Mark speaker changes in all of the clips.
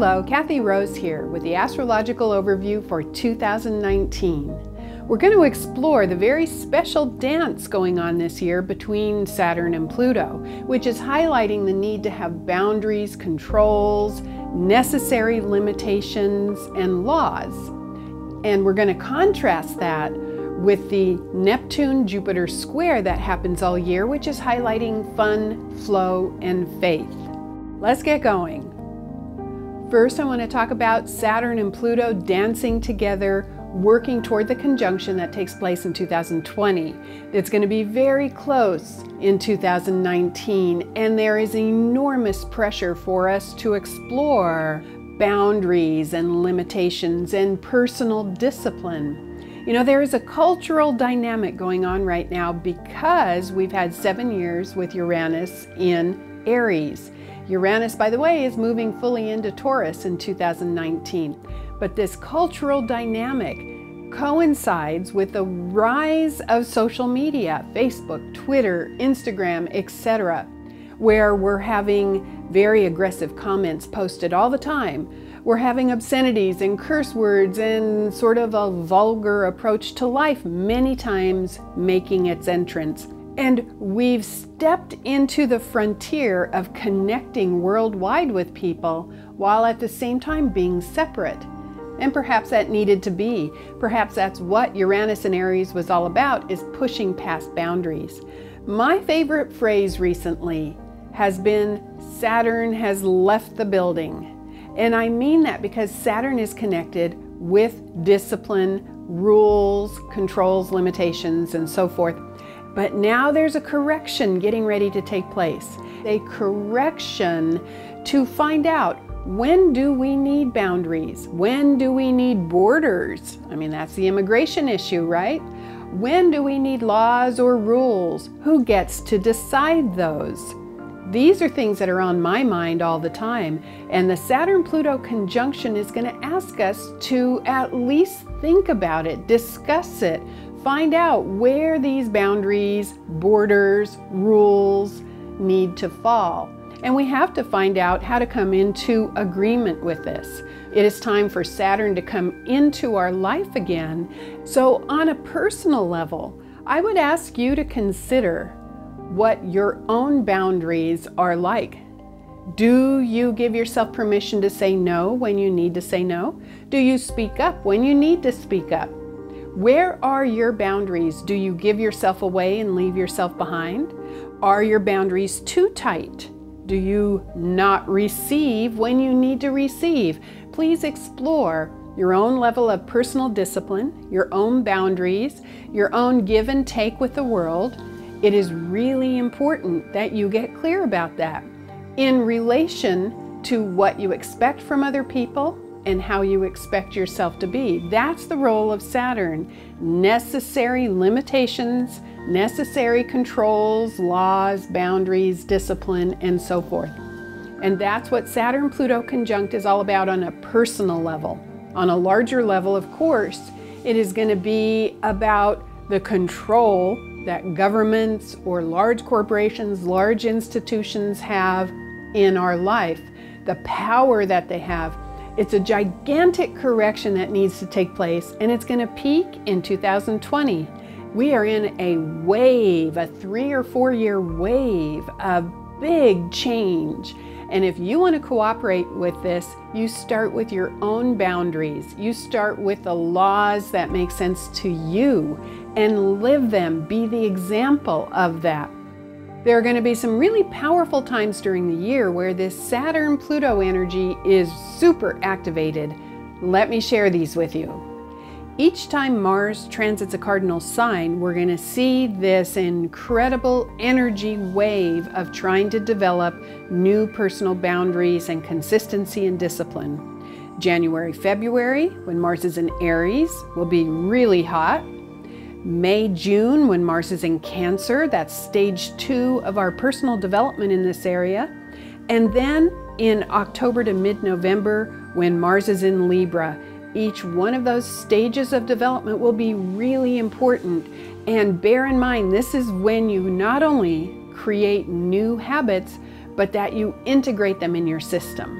Speaker 1: Hello, Kathy Rose here with the astrological overview for 2019. We're going to explore the very special dance going on this year between Saturn and Pluto, which is highlighting the need to have boundaries, controls, necessary limitations, and laws. And we're going to contrast that with the Neptune-Jupiter square that happens all year, which is highlighting fun, flow, and faith. Let's get going. First, I want to talk about Saturn and Pluto dancing together, working toward the conjunction that takes place in 2020. It's going to be very close in 2019, and there is enormous pressure for us to explore boundaries and limitations and personal discipline. You know, there is a cultural dynamic going on right now because we've had 7 years with Uranus in Aries. Uranus, by the way, is moving fully into Taurus in 2019. But this cultural dynamic coincides with the rise of social media, Facebook, Twitter, Instagram, etc., where we're having very aggressive comments posted all the time. We're having obscenities and curse words and sort of a vulgar approach to life many times making its entrance. And we've stepped into the frontier of connecting worldwide with people while at the same time being separate. And perhaps that needed to be. Perhaps that's what Uranus in Aries was all about, is pushing past boundaries. My favorite phrase recently has been, Saturn has left the building. And I mean that because Saturn is connected with discipline, rules, controls, limitations, and so forth. But now there's a correction getting ready to take place. A correction to find out, when do we need boundaries? When do we need borders? I mean, that's the immigration issue, right? When do we need laws or rules? Who gets to decide those? These are things that are on my mind all the time. And the Saturn-Pluto conjunction is going to ask us to at least think about it, discuss it, find out where these boundaries, borders, rules need to fall. And we have to find out how to come into agreement with this. It is time for Saturn to come into our life again. So on a personal level, I would ask you to consider what your own boundaries are like. Do you give yourself permission to say no when you need to say no? Do you speak up when you need to speak up? Where are your boundaries? Do you give yourself away and leave yourself behind? Are your boundaries too tight? Do you not receive when you need to receive? Please explore your own level of personal discipline, your own boundaries, your own give and take with the world. It is really important that you get clear about that in relation to what you expect from other people and how you expect yourself to be. That's the role of Saturn. Necessary limitations, necessary controls, laws, boundaries, discipline, and so forth. And that's what Saturn-Pluto conjunct is all about on a personal level. On a larger level, of course, it is going to be about the control that governments or large corporations, large institutions have in our life, the power that they have. It's a gigantic correction that needs to take place, and it's going to peak in 2020. We are in a wave, a 3 or 4 year wave of big change. And if you want to cooperate with this, you start with your own boundaries. You start with the laws that make sense to you and live them. Be the example of that. There are going to be some really powerful times during the year where this Saturn-Pluto energy is super activated. Let me share these with you. Each time Mars transits a cardinal sign, we're going to see this incredible energy wave of trying to develop new personal boundaries and consistency and discipline. January, February, when Mars is in Aries, will be really hot. May, June, when Mars is in Cancer, that's stage 2 of our personal development in this area. And then in October to mid-November, when Mars is in Libra. Each one of those stages of development will be really important. And bear in mind, this is when you not only create new habits, but that you integrate them in your system.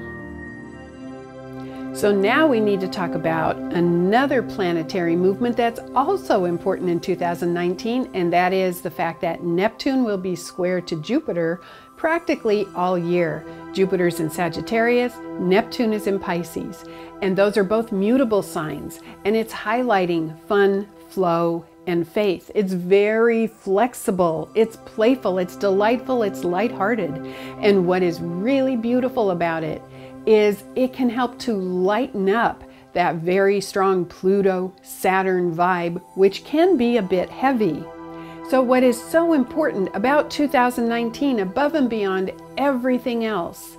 Speaker 1: So now we need to talk about another planetary movement that's also important in 2019, and that is the fact that Neptune will be square to Jupiter practically all year. Jupiter's in Sagittarius, Neptune is in Pisces, and those are both mutable signs, and it's highlighting fun, flow, and faith. It's very flexible, it's playful, it's delightful, it's lighthearted. And what is really beautiful about it is it can help to lighten up that very strong Pluto-Saturn vibe, which can be a bit heavy. So what is so important about 2019, above and beyond everything else,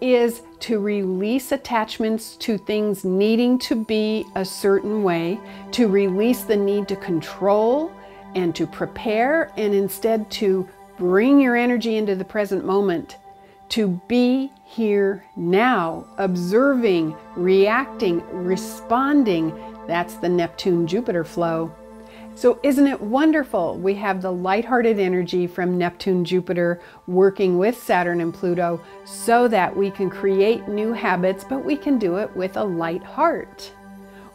Speaker 1: is to release attachments to things needing to be a certain way, to release the need to control and to prepare, and instead to bring your energy into the present moment, to be here now, observing, reacting, responding. That's the Neptune-Jupiter flow. So isn't it wonderful? We have the lighthearted energy from Neptune-Jupiter working with Saturn and Pluto so that we can create new habits, but we can do it with a light heart.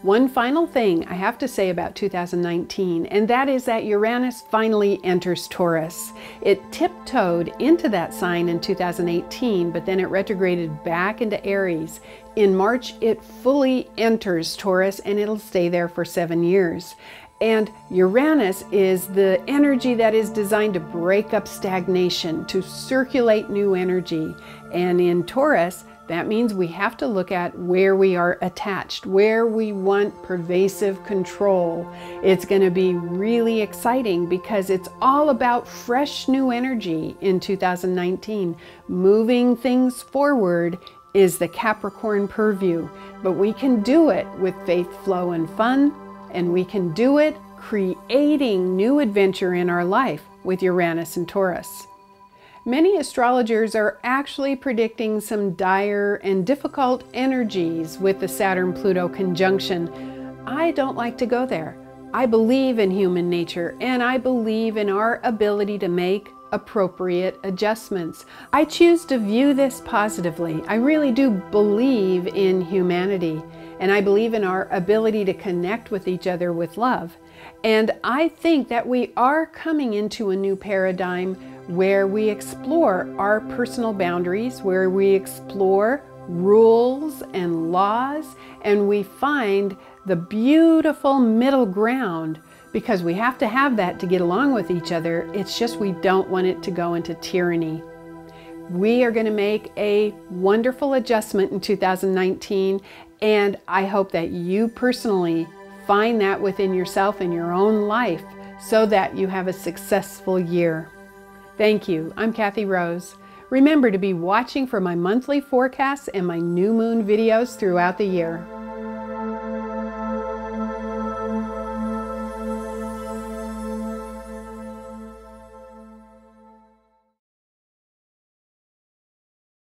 Speaker 1: One final thing I have to say about 2019, and that is that Uranus finally enters Taurus. It tiptoed into that sign in 2018, but then it retrograded back into Aries. In March, it fully enters Taurus, and it'll stay there for 7 years. And Uranus is the energy that is designed to break up stagnation, to circulate new energy. And in Taurus, that means we have to look at where we are attached, where we want pervasive control. It's going to be really exciting because it's all about fresh new energy in 2019. Moving things forward is the Capricorn purview, but we can do it with faith, flow, and fun, and we can do it creating new adventure in our life with Uranus and Taurus. Many astrologers are actually predicting some dire and difficult energies with the Saturn-Pluto conjunction. I don't like to go there. I believe in human nature, and I believe in our ability to make appropriate adjustments. I choose to view this positively. I really do believe in humanity, and I believe in our ability to connect with each other with love. And I think that we are coming into a new paradigm where we explore our personal boundaries, where we explore rules and laws, and we find the beautiful middle ground, because we have to have that to get along with each other. It's just we don't want it to go into tyranny. We are going to make a wonderful adjustment in 2019, and I hope that you personally find that within yourself in your own life so that you have a successful year. Thank you. I'm Kathy Rose. Remember to be watching for my monthly forecasts and my new moon videos throughout the year.